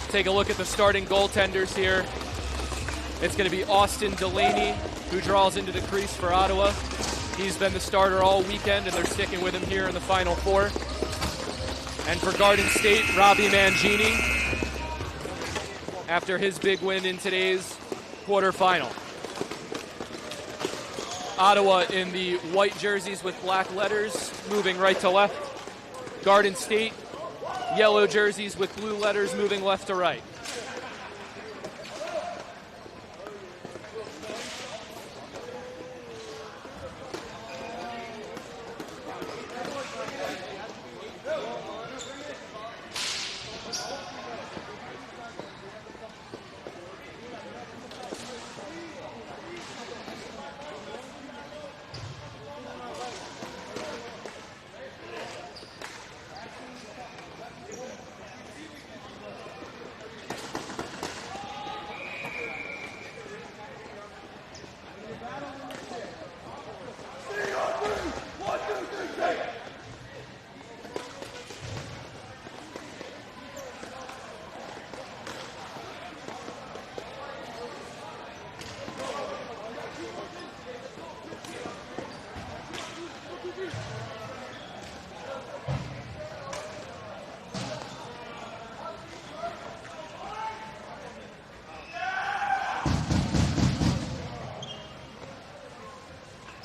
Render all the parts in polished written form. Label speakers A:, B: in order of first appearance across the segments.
A: Take a look at the starting goaltenders here. It's going to be Austin Delaney, who draws into the crease for Ottawa. He's been the starter all weekend, and they're sticking with him here in the Final Four. And for Garden State, Robbie Mangini, after his big win in today's quarterfinal. Ottawa in the white jerseys with black letters, moving right to left. Garden State, yellow jerseys with blue letters, moving left to right.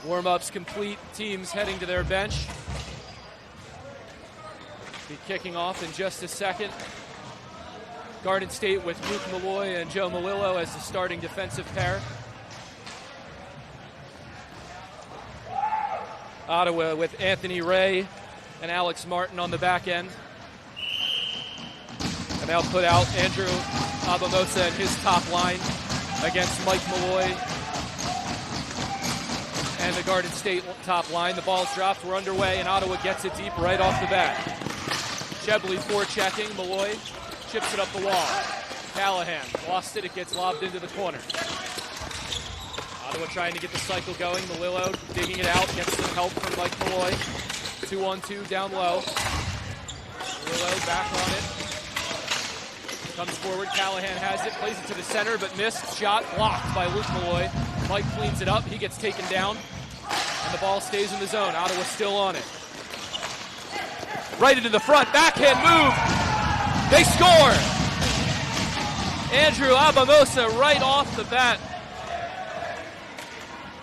A: Warm-ups complete, teams heading to their bench. Be kicking off in just a second. Garden State with Luke Malloy and Joe Malillo as the starting defensive pair. Ottawa with Anthony Ray and Alex Martin on the back end. And they'll put out Andrew Abamosa and his top line against Mike Malloy and the Garden State top line. The ball's dropped, we're underway, and Ottawa gets it deep right off the bat. Chebley forechecking, Malloy chips it up the wall. Callahan lost it, it gets lobbed into the corner. Ottawa trying to get the cycle going. Malillo digging it out, gets some help from Mike Malloy. 2-on-2 down low. Malillo back on it. Comes forward, Callahan has it, plays it to the center, but missed. Shot blocked by Luke Malloy. Mike cleans it up, he gets taken down, and the ball stays in the zone. Ottawa still on it. Right into the front, backhand move. They score! Andrew Abamosa right off the bat.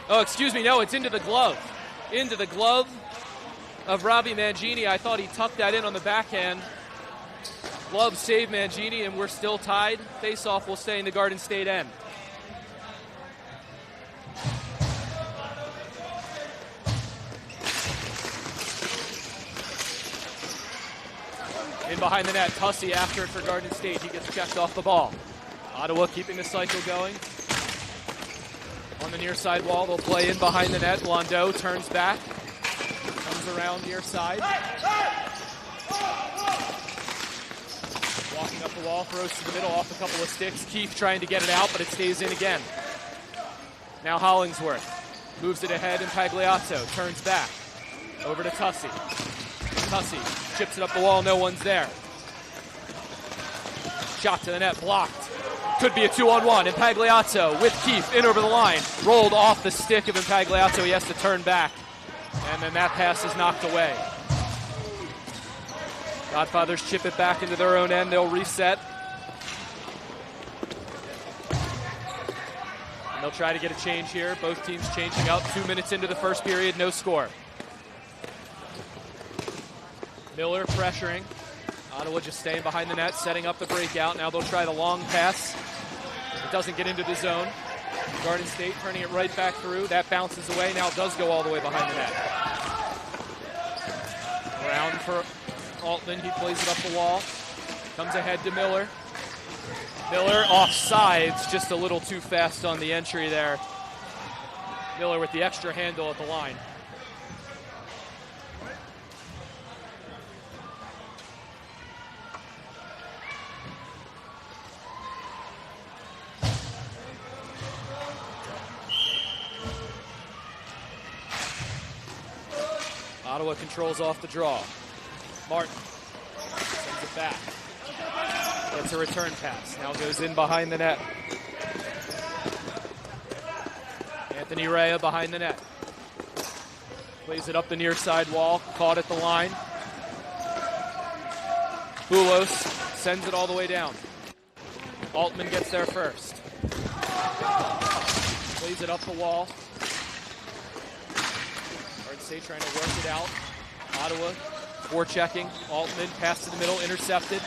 A: Oh, excuse me, no, it's into the glove. Into the glove of Robbie Mangini. I thought he tucked that in on the backhand. Glove save Mangini, and we're still tied. Face-off will stay in the Garden State end. In behind the net, Tussey after it for Garden State. He gets checked off the ball. Ottawa keeping the cycle going. On the near side wall, they'll play in behind the net. Blondeau turns back, comes around near side. Walking up the wall, throws to the middle off a couple of sticks. Keith trying to get it out, but it stays in again. Now Hollingsworth moves it ahead, and Pagliazzo turns back. Over to Tussey. Tussey chips it up the wall, no one's there. Shot to the net, blocked. Could be a 2-on-1. Impagliazzo with Keith in over the line. Rolled off the stick of Impagliazzo. He has to turn back. And then that pass is knocked away. Godfathers chip it back into their own end. They'll reset. And they'll try to get a change here. Both teams changing up. 2 minutes into the first period, no score. Miller pressuring. Ottawa just staying behind the net, setting up the breakout. Now they'll try the long pass. It doesn't get into the zone. Garden State turning it right back through. That bounces away. Now it does go all the way behind the net. Around for Altman. He plays it up the wall. Comes ahead to Miller. Miller offsides, just a little too fast on the entry there. Miller with the extra handle at the line. Ottawa controls off the draw. Martin sends it back. Gets a return pass. Now goes in behind the net. Anthony Rea behind the net. Plays it up the near side wall. Caught at the line. Bulos sends it all the way down. Altman gets there first. Plays it up the wall. Garden State trying to work it out. Ottawa forechecking. Altman pass to the middle, intercepted.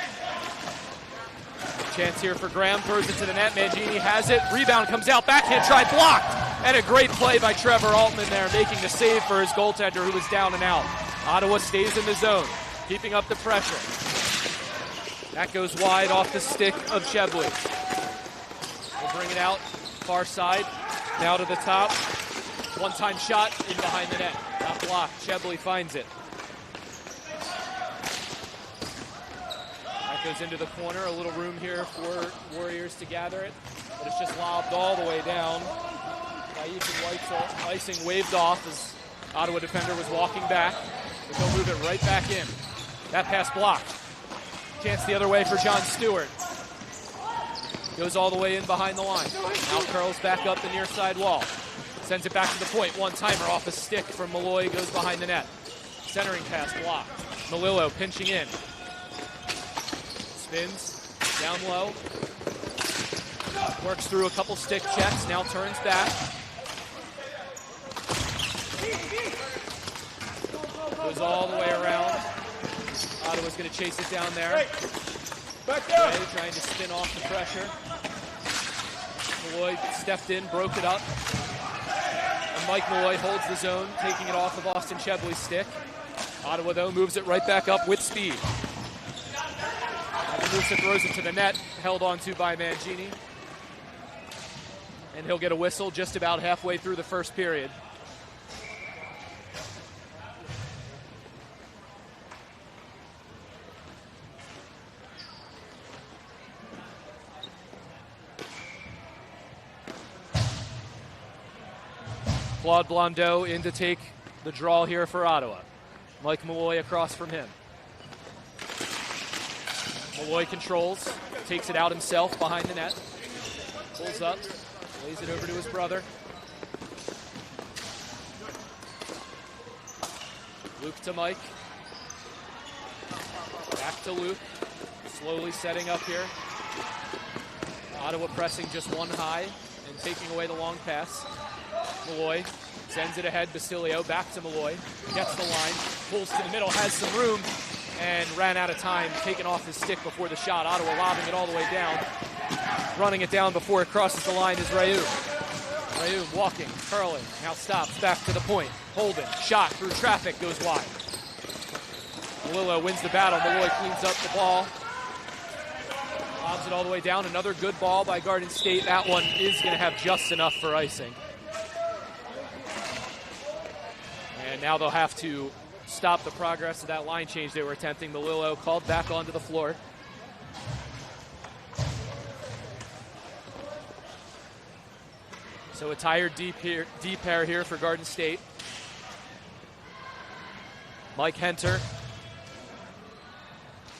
A: Chance here for Graham, throws it to the net. Mangini has it. Rebound comes out, backhand try blocked. And a great play by Trevor Altman there, making the save for his goaltender who was down and out. Ottawa stays in the zone, keeping up the pressure. That goes wide off the stick of Chebley. We'll bring it out, far side, now to the top. One-time shot in behind the net, not blocked. Chebley finds it. That goes into the corner, a little room here for Warriors to gather it, but it's just lobbed all the way down. Icing waved off as Ottawa defender was walking back, but they'll move it right back in. That pass blocked. Chance the other way for John Stewart. Goes all the way in behind the line. Now curls back up the near side wall. Sends it back to the point. One-timer off a stick from Malloy, goes behind the net. Centering pass blocked. Melillo pinching in. Spins, down low. Works through a couple stick checks, now turns back. Goes all the way around. Ottawa's going to chase it down there. Back down. Trying to spin off the pressure. Malloy stepped in, broke it up. And Mike Malloy holds the zone, taking it off of Austin Chebley's stick. Ottawa, though, moves it right back up with speed. Musa throws it to the net, held onto by Mangini. And he'll get a whistle just about halfway through the first period. Claude Blondeau in to take the draw here for Ottawa. Mike Malloy across from him. Malloy controls, takes it out himself behind the net. Pulls up, lays it over to his brother. Luke to Mike. Back to Luke. Slowly setting up here. Ottawa pressing just one high and taking away the long pass. Malloy sends it ahead. Basilio back to Malloy. Gets the line. Pulls to the middle. Has some room. And ran out of time. Taken off his stick before the shot. Ottawa lobbing it all the way down. Running it down before it crosses the line is Rayoum. Rayoum walking, curling. Now stops. Back to the point. Holden. Shot through traffic. Goes wide. Melillo wins the battle. Malloy cleans up the ball. Lobs it all the way down. Another good ball by Garden State. That one is going to have just enough for icing. And now they'll have to stop the progress of that line change they were attempting. Melillo called back onto the floor. So a tired deep pair here for Garden State. Mike Henter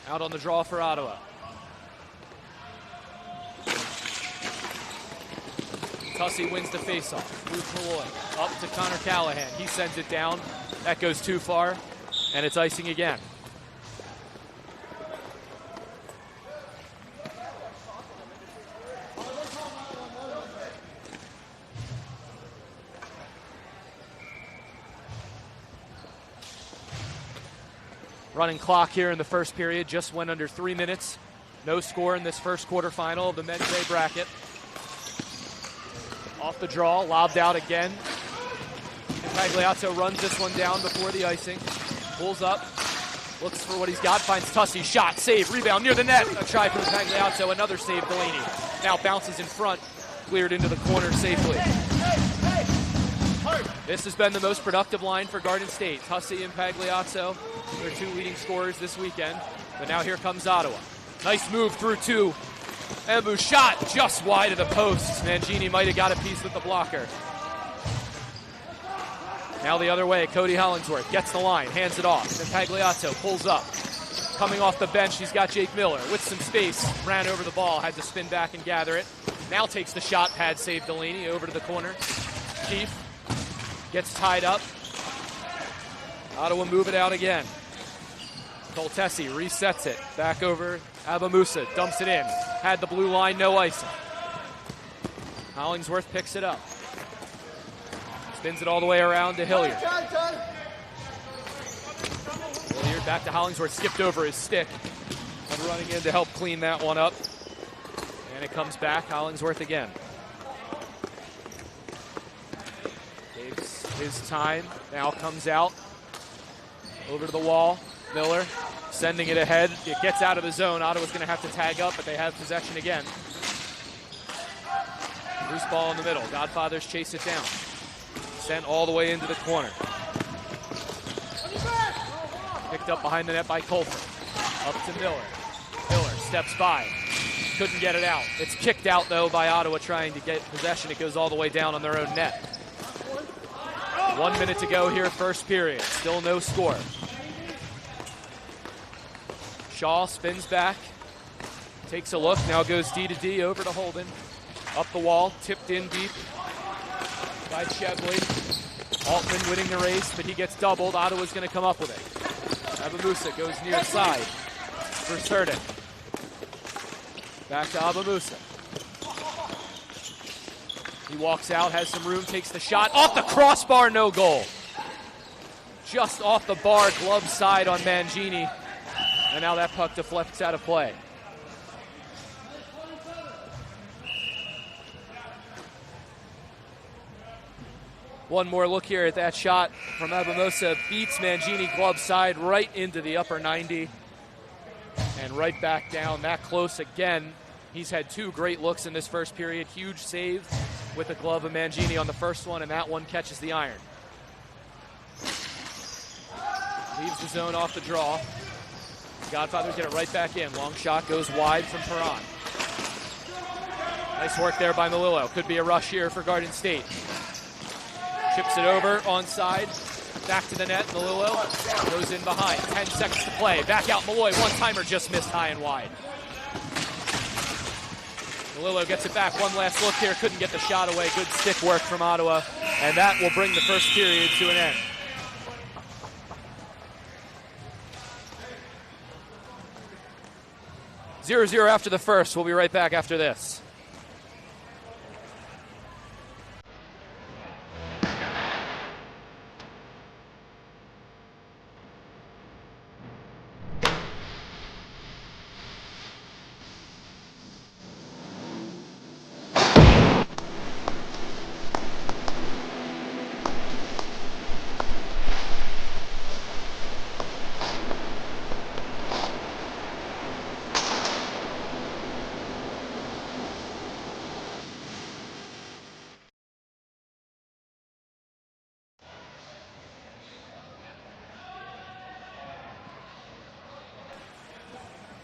A: out on the draw for Ottawa. Tussey wins the faceoff. Luke Malloy up to Connor Callahan. He sends it down. That goes too far, and it's icing again. Running clock here in the first period. Just went under 3 minutes. No score in this first quarterfinal of the men's A bracket. Off the draw, lobbed out again. Pagliazzo runs this one down before the icing. Pulls up, looks for what he's got, finds Tussey, shot, save, rebound near the net. A try from Pagliazzo, another save, Delaney. Now bounces in front, cleared into the corner safely. This has been the most productive line for Garden State. Tussey and Pagliazzo, their two leading scorers this weekend. But now here comes Ottawa. Nice move through two. Embu shot just wide of the post. Mangini might have got a piece with the blocker. Now the other way, Cody Hollingsworth gets the line, hands it off. Then Pagliazzo pulls up. Coming off the bench, he's got Jake Miller with some space. Ran over the ball, had to spin back and gather it. Now takes the shot, pad save Delaney over to the corner. Keith gets tied up. Ottawa move it out again. Coltesi resets it. Back over Abamusa, dumps it in. Had the blue line, no icing. Hollingsworth picks it up. Spins it all the way around to Hilliard. Hilliard back to Hollingsworth, skipped over his stick. And running in to help clean that one up. And it comes back, Hollingsworth again. Takes his time, now comes out. Over to the wall, Miller sending it ahead. It gets out of the zone. Ottawa's going to have to tag up, but they have possession again. Loose ball in the middle. Godfathers chase it down. Sent all the way into the corner. Picked up behind the net by Colfer. Up to Miller. Miller steps by. Couldn't get it out. It's kicked out, though, by Ottawa trying to get possession. It goes all the way down on their own net. 1 minute to go here, first period. Still no score. Shaw spins back. Takes a look. Now goes D to D over to Holden. Up the wall. Tipped in deep by Chebley. Altman winning the race, but he gets doubled. Ottawa's going to come up with it. Abamusa goes near side for Cerdan. Back to Abamusa. He walks out, has some room, takes the shot. Off the crossbar, no goal. Just off the bar, glove side on Mangini. And now that puck deflects out of play. One more look here at that shot from Abamusa. Beats Mangini glove side right into the upper 90. And right back down, that close again. He's had two great looks in this first period. Huge save with the glove of Mangini on the first one, and that one catches the iron. Leaves the zone off the draw. Godfathers get it right back in. Long shot goes wide from Perron. Nice work there by Melillo. Could be a rush here for Garden State. Chips it over, onside. Back to the net, Melillo goes in behind. 10 seconds to play. Back out Malloy, one-timer just missed high and wide. Melillo gets it back, one last look here, couldn't get the shot away. Good stick work from Ottawa, and that will bring the first period to an end. Zero after the first. We'll be right back after this.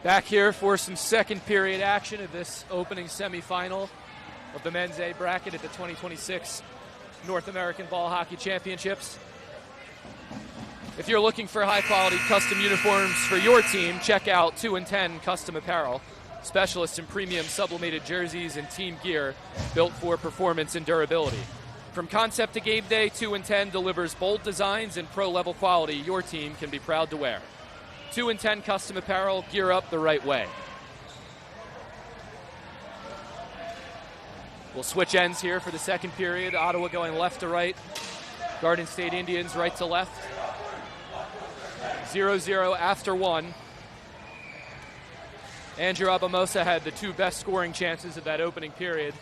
A: Back here for some second period action of this opening semifinal of the men's A bracket at the 2026 North American Ball Hockey Championships. If you're looking for high quality custom uniforms for your team, check out 2 and 10 Custom Apparel, specialists in premium sublimated jerseys and team gear built for performance and durability. From concept to game day, 2 and 10 delivers bold designs and pro level quality your team can be proud to wear. 2 and 10 Custom Apparel, gear up the right way. We'll switch ends here for the second period. Ottawa going left to right. Garden State Indians right to left. 0-0 after one. Andrew Abamusa had the two best scoring chances of that opening period.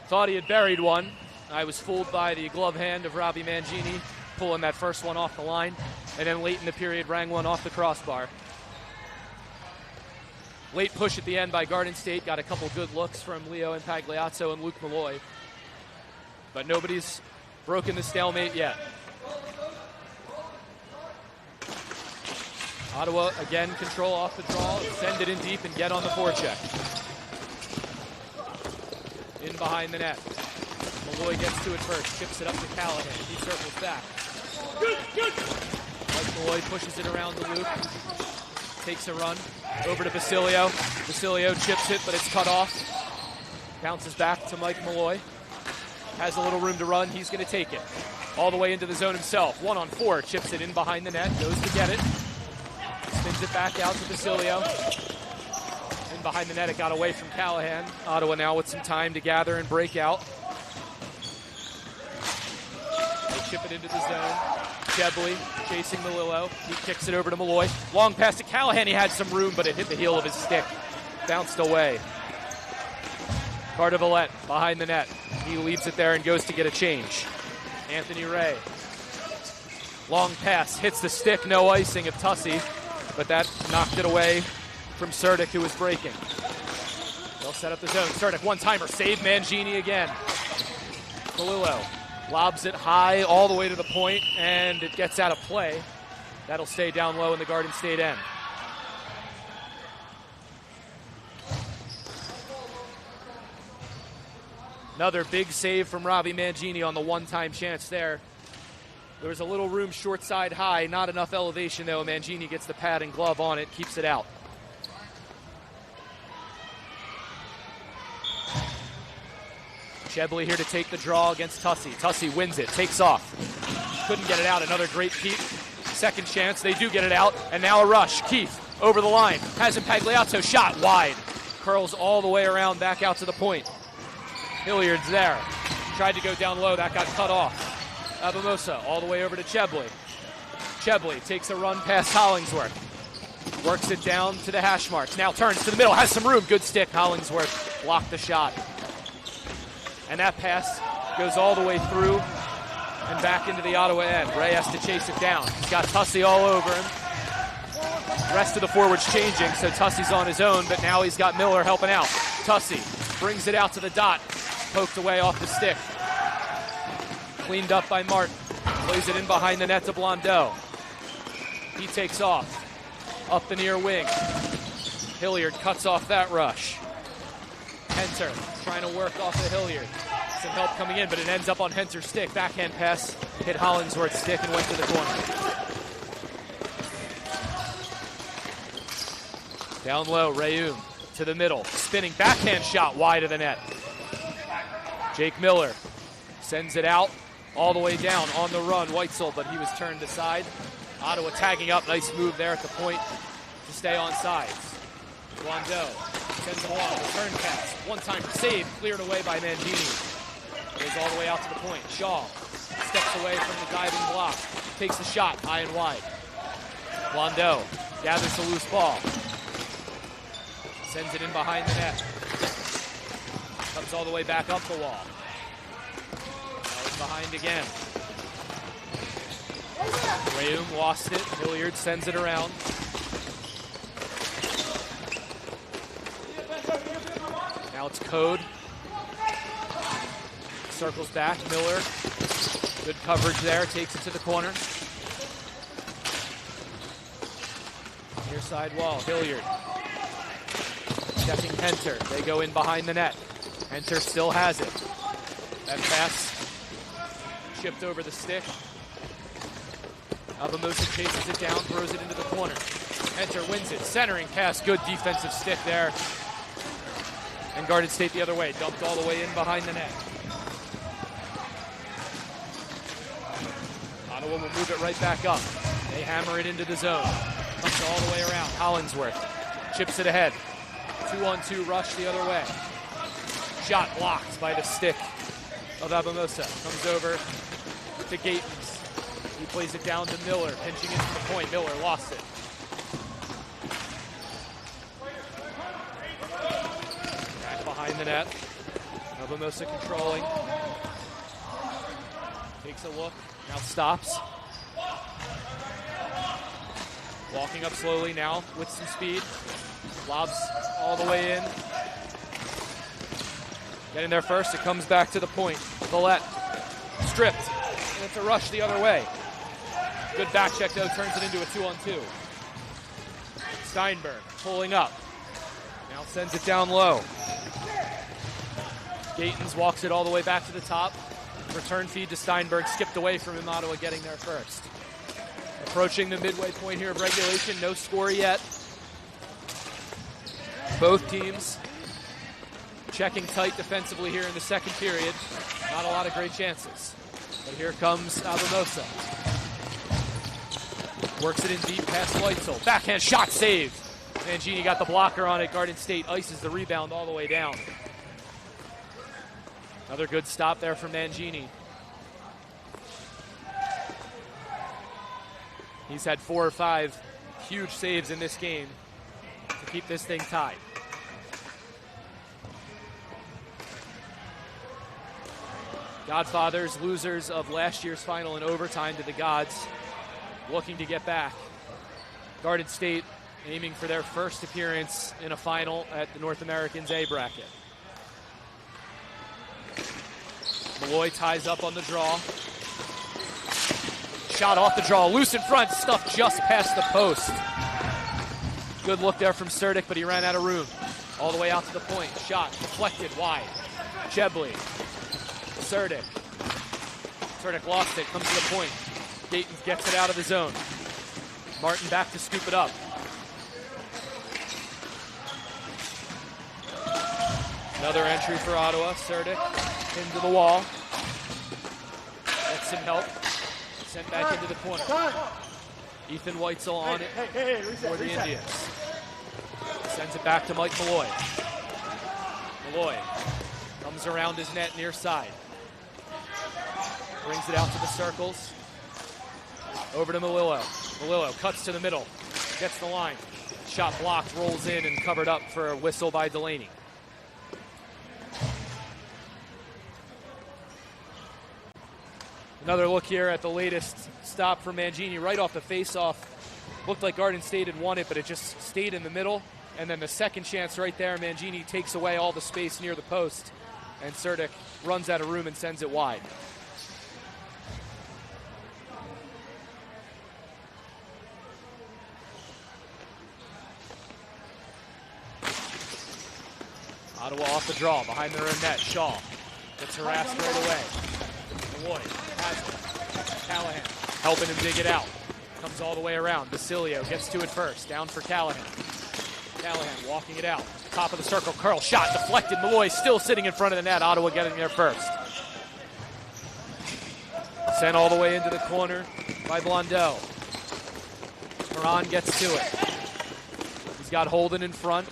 A: Thought he had buried one. I was fooled by the glove hand of Robbie Mangini, pulling that first one off the line. And then late in the period, rang one off the crossbar. Late push at the end by Garden State. Got a couple good looks from Leo Impagliazzo and Luke Malloy. But nobody's broken the stalemate yet. Ottawa, again, control off the draw. Send it in deep and get on the forecheck. In behind the net. Malloy gets to it first. Chips it up to Callahan. He circles back. Mike Malloy pushes it around the loop. takes a run over to Basilio. Basilio chips it, but it's cut off. Bounces back to Mike Malloy. Has a little room to run. He's going to take it all the way into the zone himself. 1-on-4. Chips it in behind the net. Goes to get it. Spins it back out to Basilio. In behind the net, it got away from Callahan. Ottawa now with some time to gather and break out. They chip it into the zone. Chebley chasing Melillo. He kicks it over to Malloy. Long pass to Callahan. He had some room, but it hit the heel of his stick. Bounced away. Cardivalette behind the net. He leaves it there and goes to get a change. Anthony Ray. Long pass. Hits the stick. No icing of Tussey, but that knocked it away from Sertic, who was breaking. They'll set up the zone. Sertic, one-timer. Save Mangini again. Melillo lobs it high all the way to the point, and it gets out of play. That'll stay down low in the Garden State end. Another big save from Robbie Mangini on the one-time chance there. There was a little room short side high, not enough elevation though. Mangini gets the pad and glove on it, keeps it out. Chebley here to take the draw against Tussey. Tussey wins it, takes off. Couldn't get it out, another great keep. Second chance, they do get it out, and now a rush. Keith over the line, has a Pagliazzo shot wide. Curls all the way around, back out to the point. Hilliard's there. Tried to go down low, that got cut off. Abamosa all the way over to Chebley. Chebley takes a run past Hollingsworth. Works it down to the hash marks. Now turns to the middle, has some room. Good stick, Hollingsworth blocked the shot. And that pass goes all the way through and back into the Ottawa end. Ray has to chase it down. He's got Tussey all over him. The rest of the forwards changing, so Tussey's on his own, but now he's got Miller helping out. Tussey brings it out to the dot. Poked away off the stick. Cleaned up by Martin. Plays it in behind the net to Blondeau. He takes off. Up the near wing. Hilliard cuts off that rush. Henter trying to work off of Hilliard. Some help coming in, but it ends up on Henter's stick. Backhand pass hit Hollingsworth's stick and went to the corner. Down low, Rayoum to the middle. Spinning backhand shot wide of the net. Jake Miller sends it out all the way down on the run. Weitzel, but he was turned aside. Ottawa tagging up. Nice move there at the point to stay on sides. Blondeau sends it along. Return pass. One-time save. Cleared away by Mangini. Goes all the way out to the point. Shaw steps away from the diving block. Takes the shot high and wide. Blondeau gathers the loose ball. Sends it in behind the net. Comes all the way back up the wall. Now it's behind again. Rayoum lost it. Hilliard sends it around. Now it's Code. Circles back. Miller. Good coverage there. Takes it to the corner. Near side wall. Hilliard. Checking Henter. They go in behind the net. Henter still has it. That pass chipped over the stick. Abamosa chases it down, throws it into the corner. Henter wins it. Centering pass. Good defensive stick there. And Garden State the other way. Dumped all the way in behind the net. Ottawa will move it right back up. They hammer it into the zone. Comes all the way around. Hollingsworth chips it ahead. 2-on-2 rush the other way. Shot blocked by the stick of Abamosa. Comes over to Gatens. He plays it down to Miller, pinching into the point. Miller lost it. Back behind the net. Abamosa controlling. Takes a look. Now stops. Walking up slowly now with some speed. Lobs all the way in. Getting there first, it comes back to the point. Villette stripped, and it's a rush the other way. Good back check though, turns it into a 2-on-2. Steinberg pulling up. Now sends it down low. Gatens walks it all the way back to the top. Return feed to Steinberg, skipped away from him. Ottawa getting there first. Approaching the midway point here of regulation, no score yet. Both teams checking tight defensively here in the second period. Not a lot of great chances. But here comes Abamosa. Works it in deep past Weitzel. Backhand shot saved. Mangini got the blocker on it. Garden State ices the rebound all the way down. Another good stop there from Mangini. He's had 4 or 5 huge saves in this game to keep this thing tied. Godfathers, losers of last year's final in overtime to the Gods, looking to get back. Garden State aiming for their first appearance in a final at the North American's A bracket. Malloy ties up on the draw. Shot off the draw, loose in front, stuffed just past the post. Good look there from Surdick, but he ran out of room. All the way out to the point, shot deflected wide. Chebley, Surdick. Surdick lost it, comes to the point. Dayton gets it out of the zone. Martin back to scoop it up. Another entry for Ottawa, Surdick into the wall. Gets some help. Sent back into the corner. Ethan Weitzel on it for the Indians. Sends it back to Mike Malloy. Malloy comes around his net near side. Brings it out to the circles. Over to Melillo. Melillo cuts to the middle. Gets the line. Shot blocked, rolls in and covered up for a whistle by Delaney. Another look here at the latest stop for Mangini right off the face-off. Looked like Garden State had won it, but it just stayed in the middle. And then the second chance right there, Mangini takes away all the space near the post. And Surdick runs out of room and sends it wide. Ottawa off the draw, behind their own net. Shaw gets harassed right away. Malloy has it. Callahan helping him dig it out. Comes all the way around. Basilio gets to it first. Down for Callahan. Callahan walking it out. Top of the circle. Curl shot deflected. Malloy still sitting in front of the net. Ottawa getting there first. Sent all the way into the corner by Blondeau. Moran gets to it. He's got Holden in front.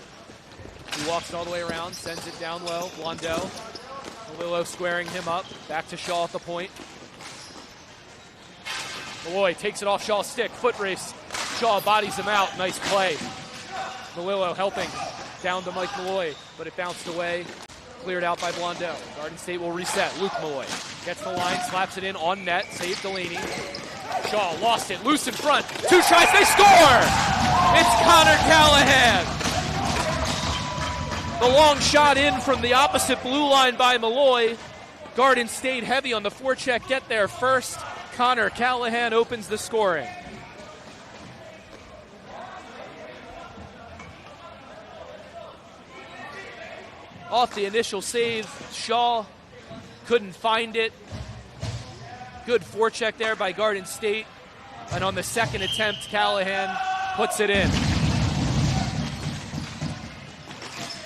A: He walks all the way around. Sends it down low. Blondeau. Melillo squaring him up. Back to Shaw at the point. Malloy takes it off Shaw's stick. Foot race. Shaw bodies him out. Nice play. Melillo helping down to Mike Malloy, but it bounced away. Cleared out by Blondeau. Garden State will reset. Luke Malloy gets the line, slaps it in on net. Save Delaney. Shaw lost it. Loose in front. 2 tries. They score! It's Connor Callahan. The long shot in from the opposite blue line by Malloy. Garden State heavy on the forecheck. Get there first. Connor Callahan opens the scoring. Off the initial save, Shaw couldn't find it. Good forecheck there by Garden State. And on the second attempt, Callahan puts it in.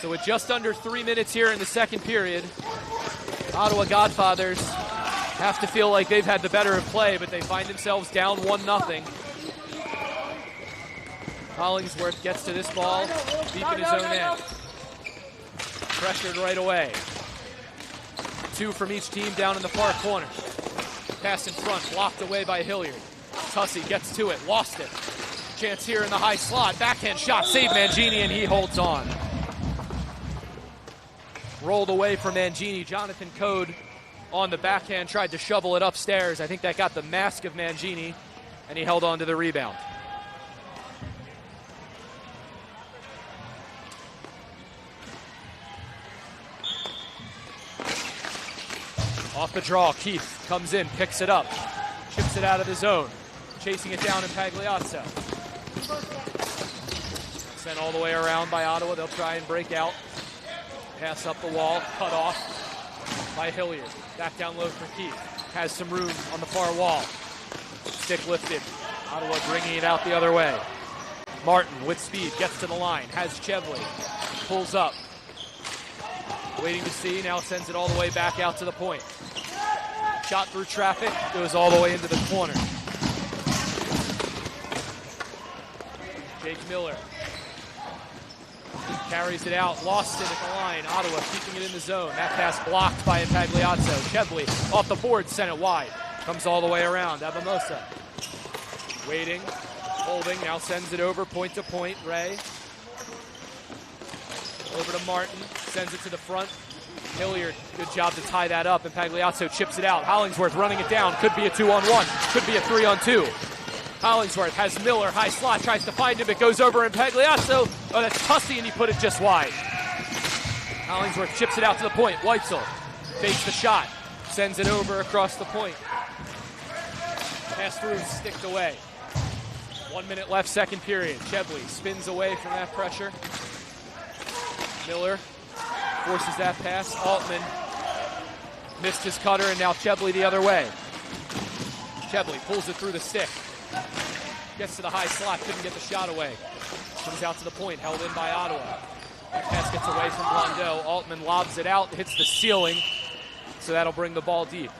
A: So with just under 3 minutes here in the second period, Ottawa Godfathers have to feel like they've had the better of play, but they find themselves down 1-0. Hollingsworth gets to this ball deep in his own end. Pressured right away. 2 from each team down in the far corner. Pass in front, blocked away by Hilliard. Tussey gets to it, lost it. Chance here in the high slot. Backhand shot, save Mangini, and he holds on. Rolled away from Mangini. Jonathan Code on the backhand, tried to shovel it upstairs. I think that got the mask of Mangini, and he held on to the rebound. Off the draw, Keith comes in, picks it up, chips it out of the zone, chasing it down in Pagliazzo. Sent all the way around by Ottawa. They'll try and break out. Pass up the wall, cut off by Hilliard. Back down low for Keith. Has some room on the far wall. Stick lifted. Ottawa bringing it out the other way. Martin with speed gets to the line. Has Chevley. pulls up. Waiting to see, now sends it all the way back out to the point. Shot through traffic, goes all the way into the corner. Jake Miller carries it out, lost it at the line. Ottawa keeping it in the zone. That pass blocked by Impagliazzo. Chebley off the board, sent it wide. Comes all the way around. Abamosa waiting, holding, now sends it over point to point. Ray over to Martin, sends it to the front. Hilliard, good job to tie that up. Impagliazzo chips it out. Hollingsworth running it down. Could be a 2-on-1. Could be a 3-on-2. Hollingsworth has Miller, high slot, tries to find him. It goes over Impagliazzo. Oh, that's Tussey, and he put it just wide. Hollingsworth chips it out to the point. Weitzel takes the shot, sends it over across the point. Pass through, sticked away. 1 minute left, second period. Chebley spins away from that pressure. Miller forces that pass. Altman missed his cutter, and now Chebley the other way. Chebley pulls it through the stick. Gets to the high slot, couldn't get the shot away. Comes out to the point, held in by Ottawa. The pass gets away from Blondeau. Altman lobs it out, hits the ceiling, so that'll bring the ball deep.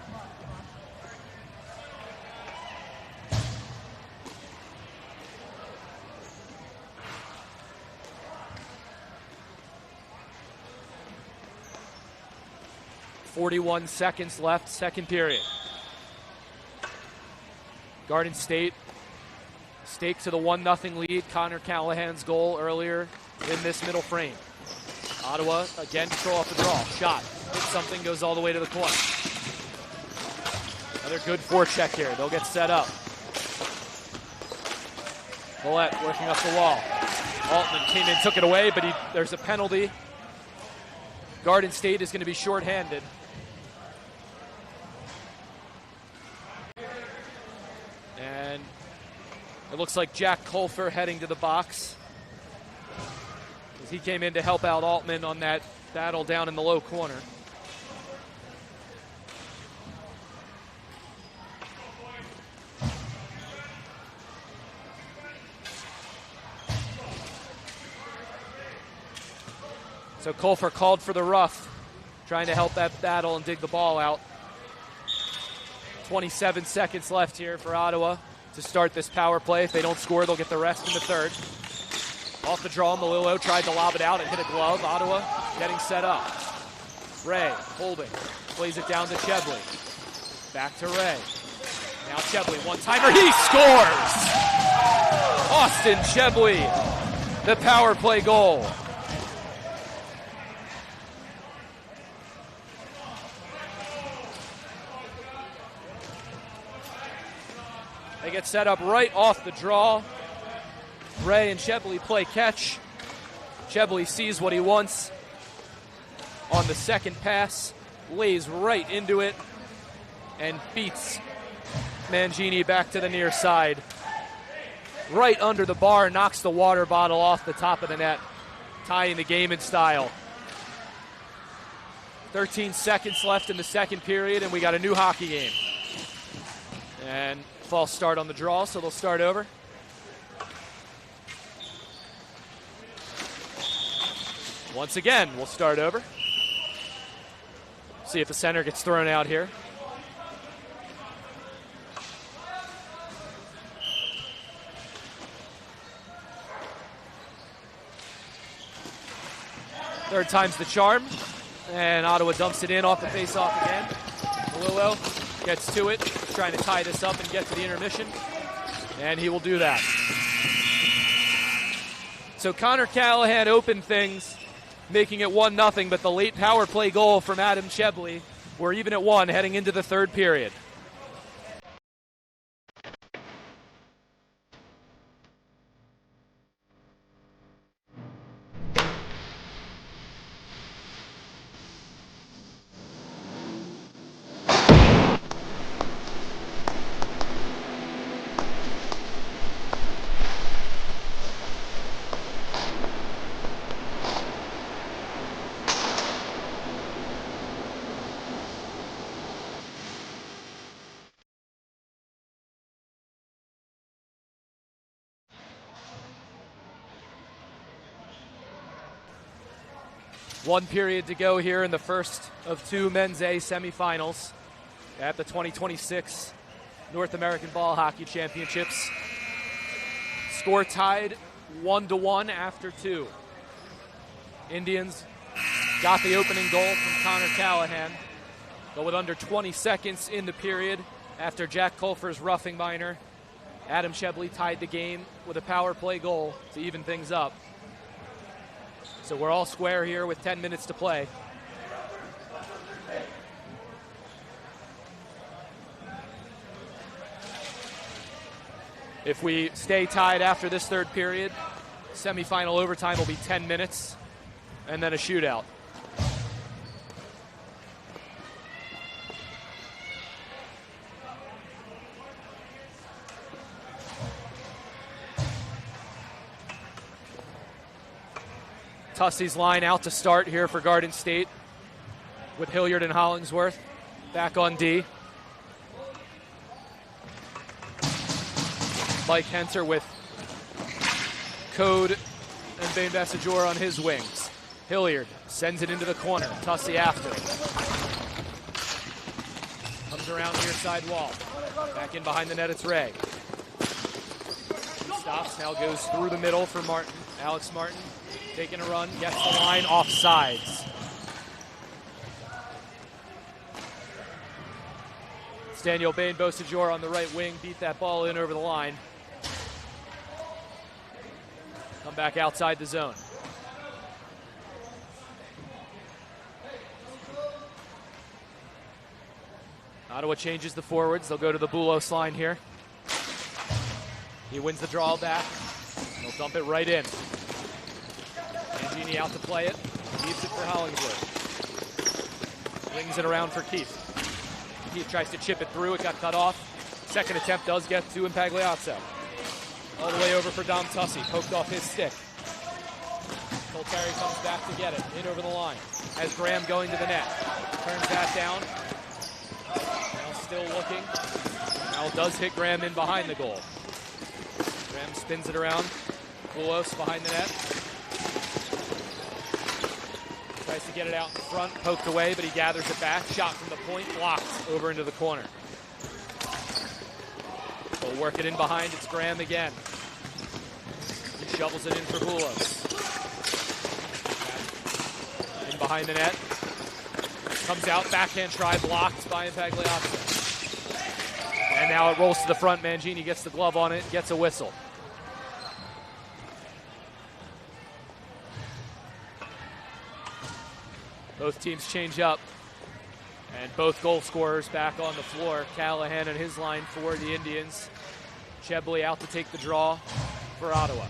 A: .41 seconds left, second period. Garden State staked to the 1-0 lead. Connor Callahan's goal earlier in this middle frame. Ottawa again control off the draw. Shot. Hits something, goes all the way to the corner. Another good forecheck here. They'll get set up. Millette working up the wall. Altman came in, took it away, but there's a penalty. Garden State is going to be shorthanded. And it looks like Jack Colfer heading to the box, as he came in to help out Altman on that battle down in the low corner. So Colfer called for the rough, trying to help that battle and dig the ball out. 27 seconds left here for Ottawa to start this power play. If they don't score, they'll get the rest in the third. Off the draw, Melillo tried to lob it out and hit a glove. Ottawa getting set up. Ray holding, plays it down to Chebley. Back to Ray. Now Chebley, one-timer, he scores! Austin Chebley, the power play goal. They get set up right off the draw. Ray and Chebley play catch. Chebley sees what he wants on the second pass, lays right into it, and beats Mangini back to the near side. Right under the bar, knocks the water bottle off the top of the net, tying the game in style. 13 seconds left in the second period, and we got a new hockey game. And false start on the draw, so they'll start over. Once again, we'll start over. See if the center gets thrown out here. Third time's the charm, and Ottawa dumps it in off the face-off again. Melillo gets to it, trying to tie this up and get to the intermission, and he will do that. So Connor Callahan opened things, making it 1-0, but the late power play goal from Adam Chebley, we're even at 1 heading into the third period. One period to go here in the first of two Men's A semifinals at the 2026 North American Ball Hockey Championships. Score tied 1-1 after two. Indians got the opening goal from Connor Callahan, but with under 20 seconds in the period, after Jack Colfer's roughing minor, Adam Chebley tied the game with a power play goal to even things up. So we're all square here with 10 minutes to play. If we stay tied after this third period, semifinal overtime will be 10 minutes, and then a shootout. Tussey's line out to start here for Garden State with Hilliard and Hollingsworth back on D. Mike Henter with Code and Bane Bassajor on his wings. Hilliard sends it into the corner. Tussey after it. Comes around near side wall. Back in behind the net, it's Ray. He stops, now goes through the middle for Martin. Alex Martin taking a run, gets the line, offsides. It's Daniel Bane Bassajor on the right wing, beat that ball in over the line. Come back outside the zone. Ottawa changes the forwards. They'll go to the Bulos line here. He wins the draw back. They'll dump it right in. Mangini out to play it. Leaves it for Hollingsworth. Wings it around for Keith. Keith tries to chip it through. It got cut off. Second attempt does get to Impagliazzo. All the way over for Dom Tussey. Poked off his stick. Colterri comes back to get it. In over the line. Has Graham going to the net. Turns that down. Now still looking. Now does hit Graham in behind the goal. Graham spins it around. Bulos behind the net. Tries to get it out in front. Poked away, but he gathers it back. Shot from the point. Blocked over into the corner. They'll work it in behind. It's Graham again. He shovels it in for Bulos. In behind the net. Comes out. Backhand try blocked by Impagliazzo. And now it rolls to the front. Mangini gets the glove on it. Gets a whistle. Both teams change up. And both goal scorers back on the floor. Callahan and his line for the Indians. Chebley out to take the draw for Ottawa.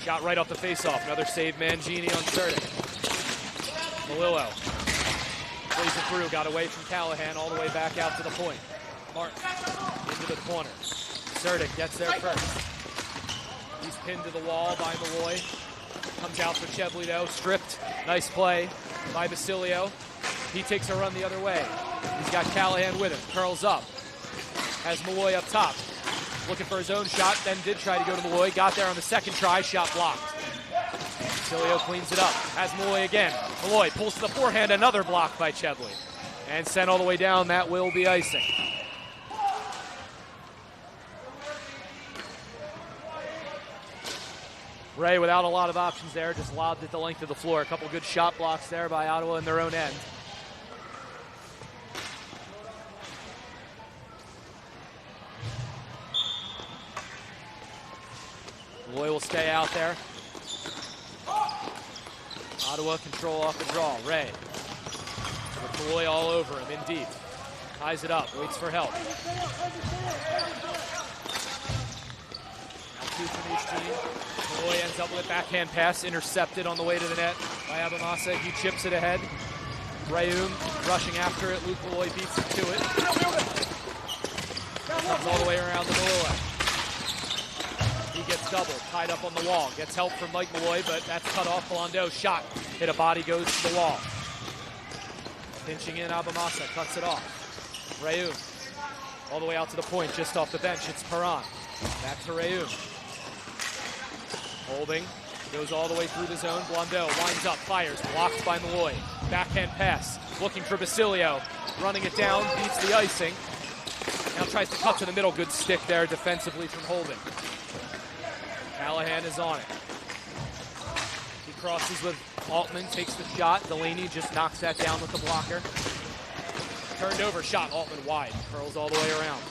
A: Shot right off the faceoff. Another save, Mangini on Cerdik. Melillo plays it through. Got away from Callahan all the way back out to the point. Martin into the corner. Cerdik gets there first. He's pinned to the wall by Malloy. Comes out for Chebley though, stripped. Nice play by Basilio. He takes a run the other way. He's got Callahan with him, curls up. Has Malloy up top. Looking for his own shot, then did try to go to Malloy. Got there on the second try, shot blocked. Basilio cleans it up. Has Malloy again. Malloy pulls to the forehand, another block by Chebley. And sent all the way down, that will be icing. Ray without a lot of options there, just lobbed it the length of the floor. A couple good shot blocks there by Ottawa in their own end. Malloy will stay out there. Ottawa control off the draw. Ray with Malloy all over him in deep. Ties it up, waits for help. Now two from each team. Malloy ends up with a backhand pass, intercepted on the way to the net by Abamasa. He chips it ahead. Rayoum rushing after it. Luke Malloy beats him to it. Comes all the way around the Malloy. He gets doubled, tied up on the wall. Gets help from Mike Malloy, but that's cut off. Blondeau shot. Hit a body, goes to the wall. Pinching in Abamasa, cuts it off. Rayoum All the way out to the point, just off the bench, it's Perron. Back to Reum. Holding, goes all the way through the zone. Blondeau winds up, fires, blocked by Malloy. Backhand pass, looking for Basilio. Running it down, beats the icing. Now tries to cut to the middle. Good stick there defensively from Holden. Callahan is on it. He crosses with Altman, takes the shot. Delaney just knocks that down with the blocker. Turned over shot, Altman wide. Curls all the way around.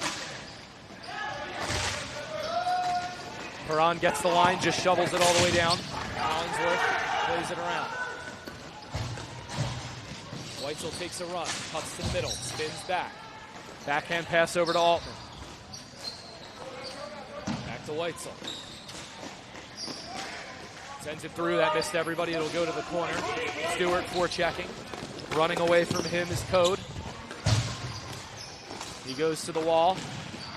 A: Perron gets the line, just shovels it all the way down. Collinsworth plays it around. Weitzel takes a run, cuts to the middle, spins back. Backhand pass over to Altman. Back to Weitzel. Sends it through, that missed everybody, it'll go to the corner. Stewart forechecking. Running away from him is Code. He goes to the wall.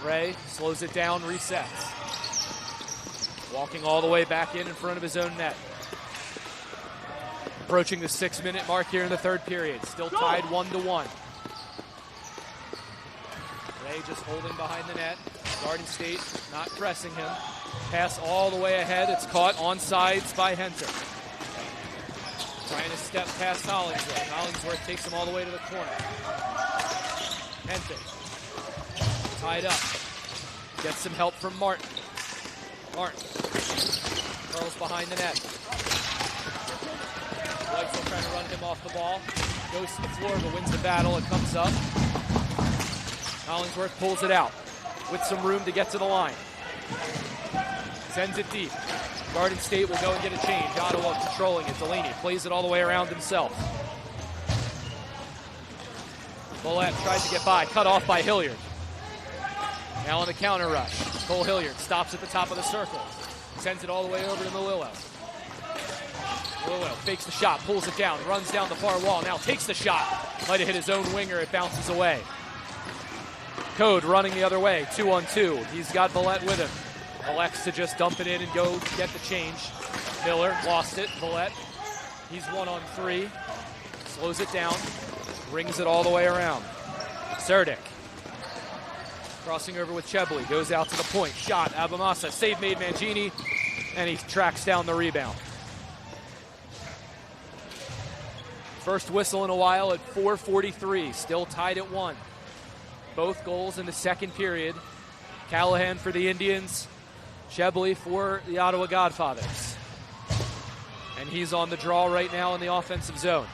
A: Ray slows it down, resets. Walking all the way back in front of his own net. Approaching the 6-minute mark here in the third period. Still tied 1-1. Ray just holding behind the net. Garden State not pressing him. Pass all the way ahead. It's caught on sides by Henter. Trying to step past Hollingsworth. Hollingsworth takes him all the way to the corner. Henter. Tied up. Gets some help from Martin. Martin curls behind the net. Weitzel trying to run him off the ball. Goes to the floor but wins the battle. It comes up. Hollingsworth pulls it out with some room to get to the line. Sends it deep. Garden State will go and get a change. Ottawa controlling it. Delaney plays it all the way around himself. Bullet tries to get by. Cut off by Hilliard. Now on the counter rush. Cole Hilliard stops at the top of the circle. Sends it all the way over to Melillo. Melillo fakes the shot, pulls it down, runs down the far wall. Now takes the shot. Might have hit his own winger. It bounces away. Code running the other way. 2-on-2. He's got Villette with him. Elects to just dump it in and go get the change. Miller lost it. Villette. He's 1-on-3. Slows it down. Brings it all the way around. Serdic. Crossing over with Chebley, goes out to the point, shot, Abamasa, save made Mangini, and he tracks down the rebound. First whistle in a while at 4:43, still tied at 1. Both goals in the second period. Callahan for the Indians, Chebley for the Ottawa Godfathers. And he's on the draw right now in the offensive zone.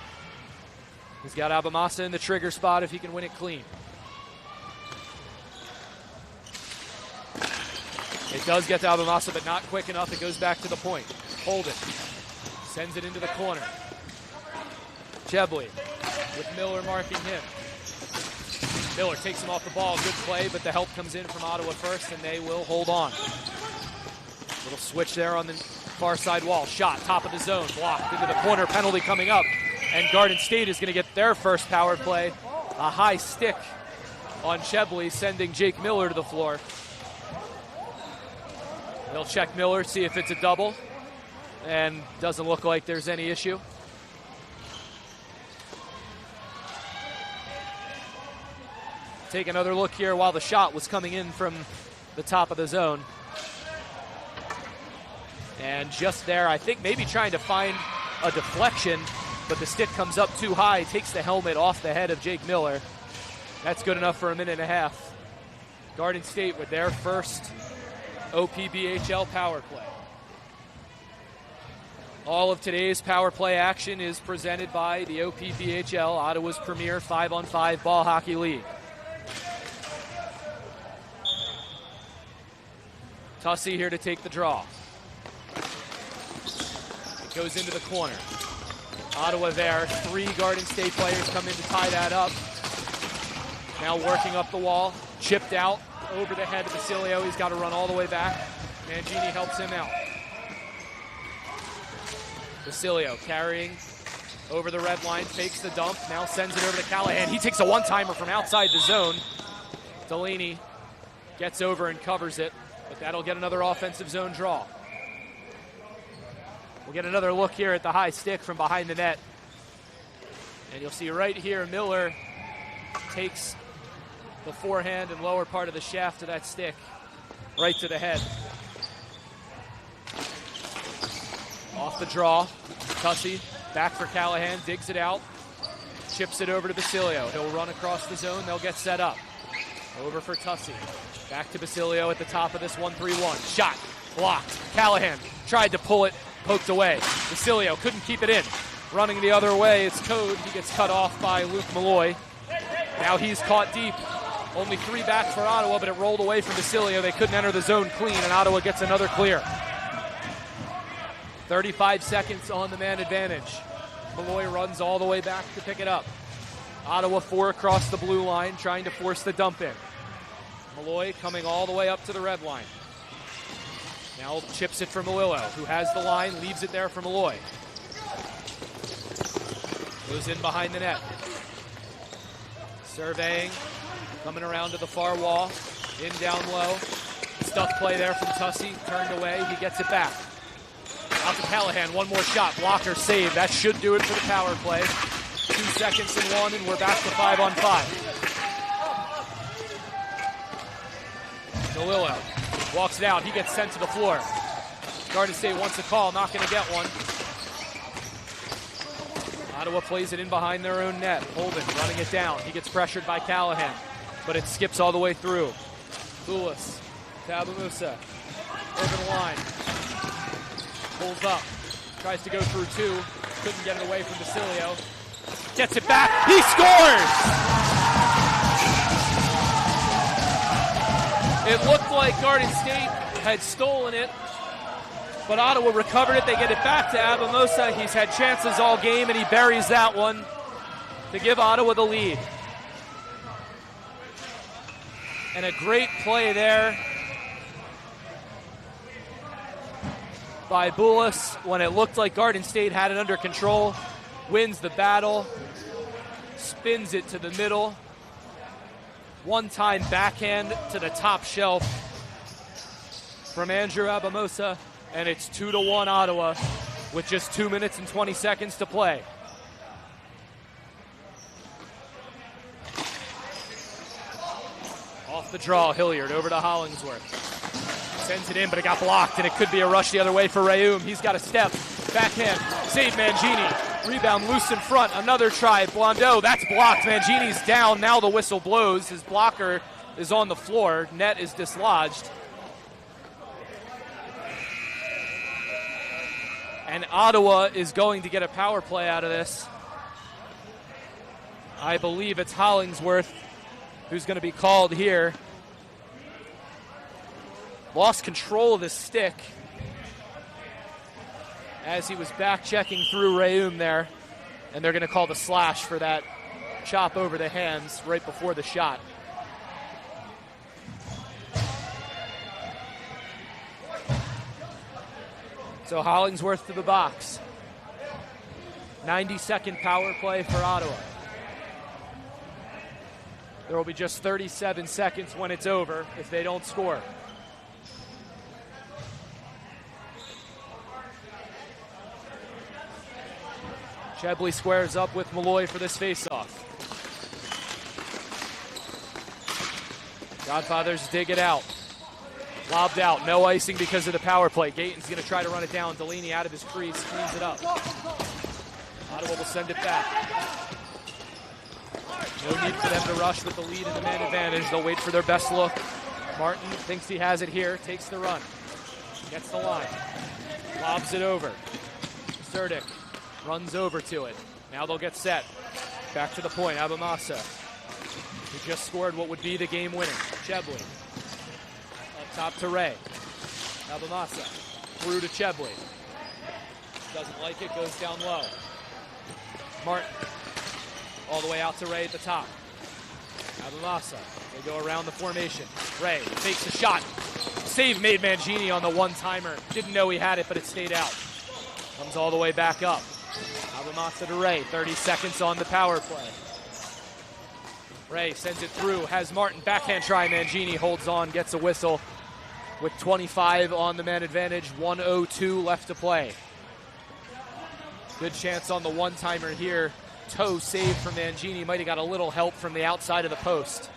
A: He's got Abamasa in the trigger spot if he can win it clean. It does get to Abamasa, but not quick enough. It goes back to the point. Hold it. Sends it into the corner. Chebley with Miller marking him. Miller takes him off the ball. Good play, but the help comes in from Ottawa first, and they will hold on. Little switch there on the far side wall. Shot, top of the zone, blocked into the corner. Penalty coming up, and Garden State is going to get their first power play. A high stick on Chebley, sending Jake Miller to the floor. They'll check Miller, see if it's a double, and doesn't look like there's any issue. Take another look here while the shot was coming in from the top of the zone. And just there, I think maybe trying to find a deflection, but the stick comes up too high, takes the helmet off the head of Jake Miller. That's good enough for a minute and a half. Garden State with their first OPBHL power play. All of today's power play action is presented by the OPBHL, Ottawa's premier 5-on-5 ball hockey league. Tussey here to take the draw. It goes into the corner. Ottawa there. 3 Garden State players come in to tie that up. Now working up the wall. Chipped out over the head of Basilio. He's got to run all the way back. Mangini helps him out. Basilio carrying over the red line, fakes the dump, now sends it over to Callahan. He takes a one-timer from outside the zone. Delaney gets over and covers it, but that'll get another offensive zone draw. We'll get another look here at the high stick from behind the net. And you'll see right here, Miller takes the forehand and lower part of the shaft of that stick right to the head. Off the draw, Tussey back for Callahan, digs it out, chips it over to Basilio. He'll run across the zone, they'll get set up. Over for Tussey. Back to Basilio at the top of this 1-3-1. Shot, blocked. Callahan tried to pull it, poked away. Basilio couldn't keep it in. Running the other way, it's Code. He gets cut off by Luke Malloy. Now he's caught deep. Only 3 back for Ottawa, but it rolled away from Basilio. They couldn't enter the zone clean, and Ottawa gets another clear. 35 seconds on the man advantage. Malloy runs all the way back to pick it up. Ottawa 4 across the blue line, trying to force the dump in. Malloy coming all the way up to the red line. Now chips it for Malillo, who has the line, leaves it there for Malloy. Goes in behind the net. Surveying, coming around to the far wall, in down low. Stuff play there from Tussey, turned away, he gets it back. Out to Callahan, one more shot, blocker save. That should do it for the power play. 2 seconds and 1, and we're back to 5-on-5. Malillo walks it out, he gets sent to the floor. Garden State wants a call, not going to get one. Ottawa plays it in behind their own net. Holden running it down. He gets pressured by Callahan, but it skips all the way through. Boulos, Tabamusa, over the line. Pulls up, tries to go through 2. Couldn't get it away from Basilio. Gets it back, he scores! It looked like Garden State had stolen it, but Ottawa recovered it. They get it back to Abamosa. He's had chances all game, and he buries that one to give Ottawa the lead. And a great play there by Boulos when it looked like Garden State had it under control. Wins the battle, spins it to the middle. One-time backhand to the top shelf from Andrew Abamosa, and it's 2-1 Ottawa with just 2 minutes and 20 seconds to play. Off the draw, Hilliard over to Hollingsworth. Sends it in, but it got blocked, and it could be a rush the other way for Rayoum. He's got a step. Backhand, save Mangini. Rebound loose in front, another try. Blondeau, that's blocked. Mangini's down, now the whistle blows. His blocker is on the floor. Net is dislodged. And Ottawa is going to get a power play out of this. I believe it's Hollingsworth who's going to be called here. Lost control of the stick as he was back checking through Rayoum there. And they're going to call the slash for that chop over the hands right before the shot. So Hollingsworth to the box. 90-second power play for Ottawa. There will be just 37 seconds when it's over if they don't score. Chebley squares up with Malloy for this faceoff. Godfathers dig it out. Lobbed out, no icing because of the power play. Gayton's going to try to run it down. Delaney out of his crease, cleans it up. Ottawa will send it back. No need for them to rush with the lead and the man advantage. They'll wait for their best look. Martin thinks he has it here, takes the run. Gets the line. Lobs it over. Zerdick runs over to it. Now they'll get set. Back to the point, Abamasa, who just scored what would be the game winning. Chebley. Up top to Ray. Abamasa through to Chebley. Doesn't like it, goes down low. Martin. All the way out to Ray at the top. Abamasa. They go around the formation. Ray takes the shot. Save made Mangini on the one-timer. Didn't know he had it, but it stayed out. Comes all the way back up. Abamasa to Ray. 30 seconds on the power play. Ray sends it through. Has Martin backhand try. Mangini holds on, gets a whistle. With 25 on the man advantage. 1:02 left to play. Good chance on the one-timer here. Toe save from Mangini. Might have got a little help from the outside of the post.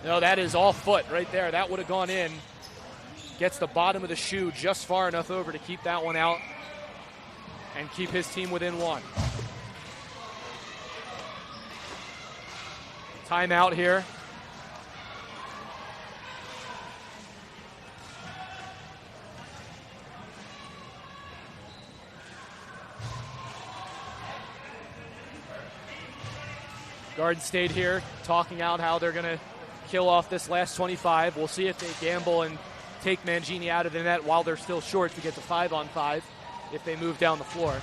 A: No, that is all foot right there. That would have gone in. Gets the bottom of the shoe just far enough over to keep that one out and keep his team within one. Timeout here. Garden State here talking out how they're going to kill off this last 25. We'll see if they gamble and take Mangini out of the net while they're still short to get to 5-on-5 if they move down the floor.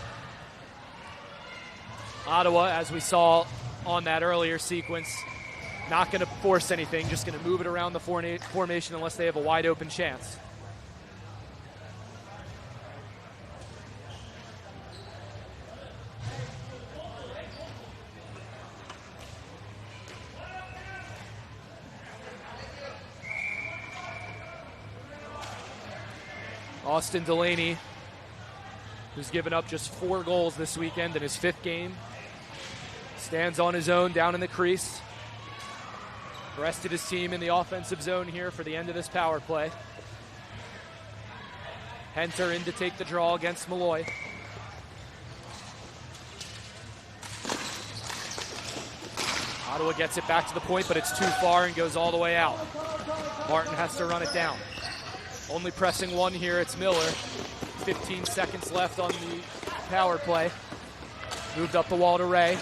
A: Ottawa, as we saw on that earlier sequence, not going to force anything, just going to move it around the formation unless they have a wide open chance. Austin Delaney, who's given up just 4 goals this weekend in his 5th game, stands on his own down in the crease. Rested his team in the offensive zone here for the end of this power play. Henter in to take the draw against Malloy. Ottawa gets it back to the point, but it's too far and goes all the way out. Martin has to run it down. Only pressing one here, it's Miller. 15 seconds left on the power play. Moved up the wall to Ray.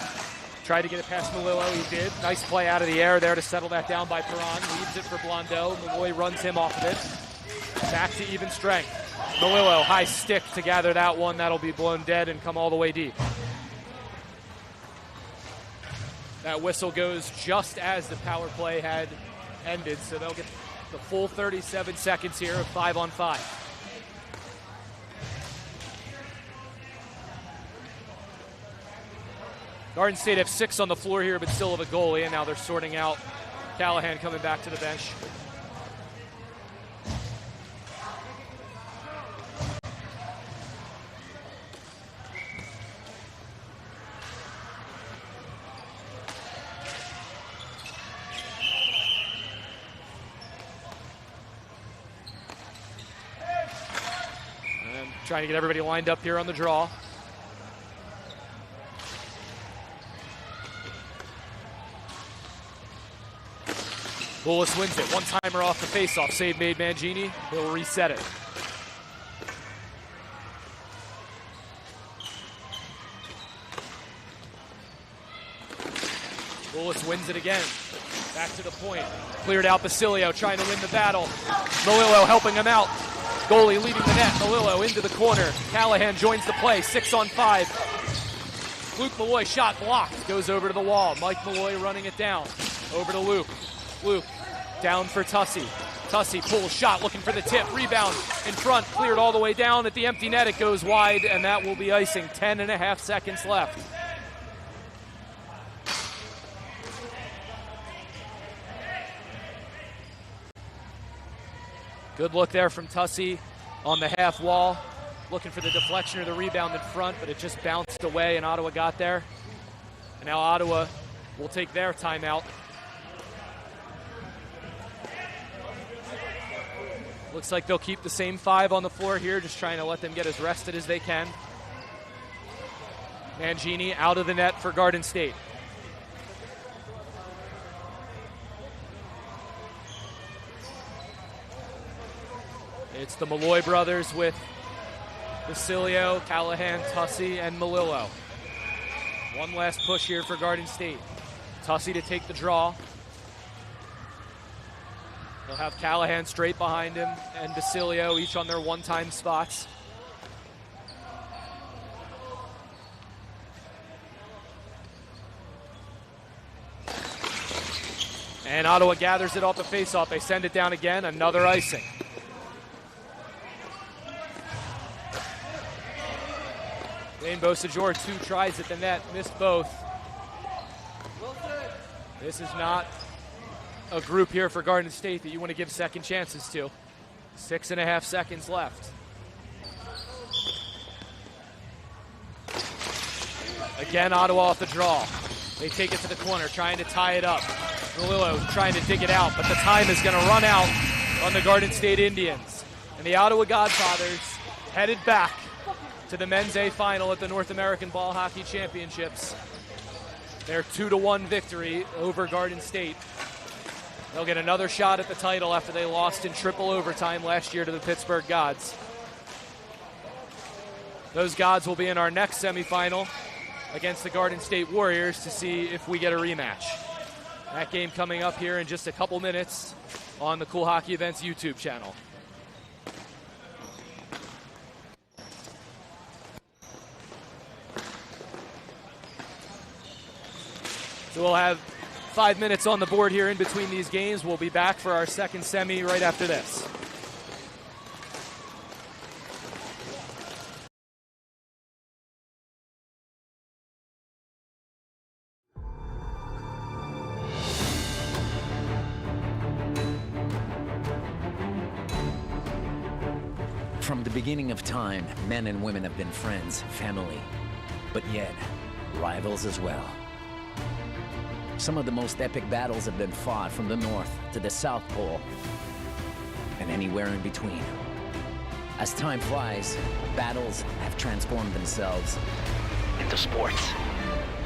A: Tried to get it past Melillo, he did. Nice play out of the air there to settle that down by Perron. Leaves it for Blondeau. Malloy runs him off of it. Back to even strength. Melillo, high stick to gather that one. That'll be blown dead and come all the way deep. That whistle goes just as the power play had ended, so they'll get the full 37 seconds here of 5-on-5. Garden State have 6 on the floor here, but still have a goalie, and now they're sorting out Callahan coming back to the bench. And trying to get everybody lined up here on the draw. Bullis wins it. One-timer off the faceoff. Save made Mangini. He'll reset it. Bullis wins it again. Back to the point. Cleared out Basilio, trying to win the battle. Melillo helping him out. Goalie leaving the net. Melillo into the corner. Callahan joins the play. 6-on-5. Luke Malloy shot blocked. Goes over to the wall. Mike Malloy running it down. Over to Luke. Luke down for Tussey. Tussey pulls shot, looking for the tip. Rebound in front, cleared all the way down at the empty net. It goes wide, and that will be icing. 10.5 seconds left. Good look there from Tussey on the half wall, looking for the deflection or the rebound in front, but it just bounced away, and Ottawa got there. And now Ottawa will take their timeout. Looks like they'll keep the same 5 on the floor here, just trying to let them get as rested as they can. Mangini out of the net for Garden State. It's the Malloy brothers with Basilio, Callahan, Tussey, and Melillo. One last push here for Garden State. Tussey to take the draw. They'll have Callahan straight behind him and Basilio each on their one-time spots. And Ottawa gathers it off the face-off. They send it down again, another icing. Dane Beausejour, 2 tries at the net, missed both. This is not a group here for Garden State that you want to give second chances to. 6.5 seconds left. Again, Ottawa off the draw. They take it to the corner, trying to tie it up. Melillo trying to dig it out, but the time is going to run out on the Garden State Indians. And the Ottawa Godfathers headed back to the Men's A final at the North American Ball Hockey Championships. Their 2-1 victory over Garden State. They'll get another shot at the title after they lost in triple overtime last year to the Pittsburgh Gods. Those Gods will be in our next semifinal against the Garden State Warriors to see if we get a rematch. That game coming up here in just a couple minutes on the Cool Hockey Events YouTube channel. So we'll have 5 minutes on the board here in between these games. We'll be back for our second semi right after this.
B: From the beginning of time, men and women have been friends, family, but yet rivals as well. Some of the most epic battles have been fought from the North to the South Pole and anywhere in between. As time flies, battles have transformed themselves into sports.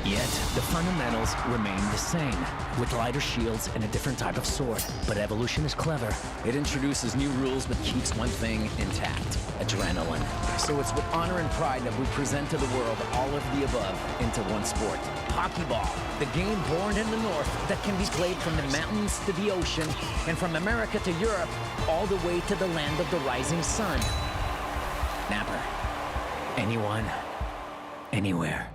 B: Yet, the fundamentals remain the same, with lighter shields and a different type of sword. But evolution is clever. It introduces new rules but keeps one thing intact: adrenaline. So it's with honor and pride that we present to the world all of the above into one sport. Hockey ball, the game born in the North that can be played from the mountains to the ocean, and from America to Europe, all the way to the land of the rising sun. Napper. Anyone, anywhere.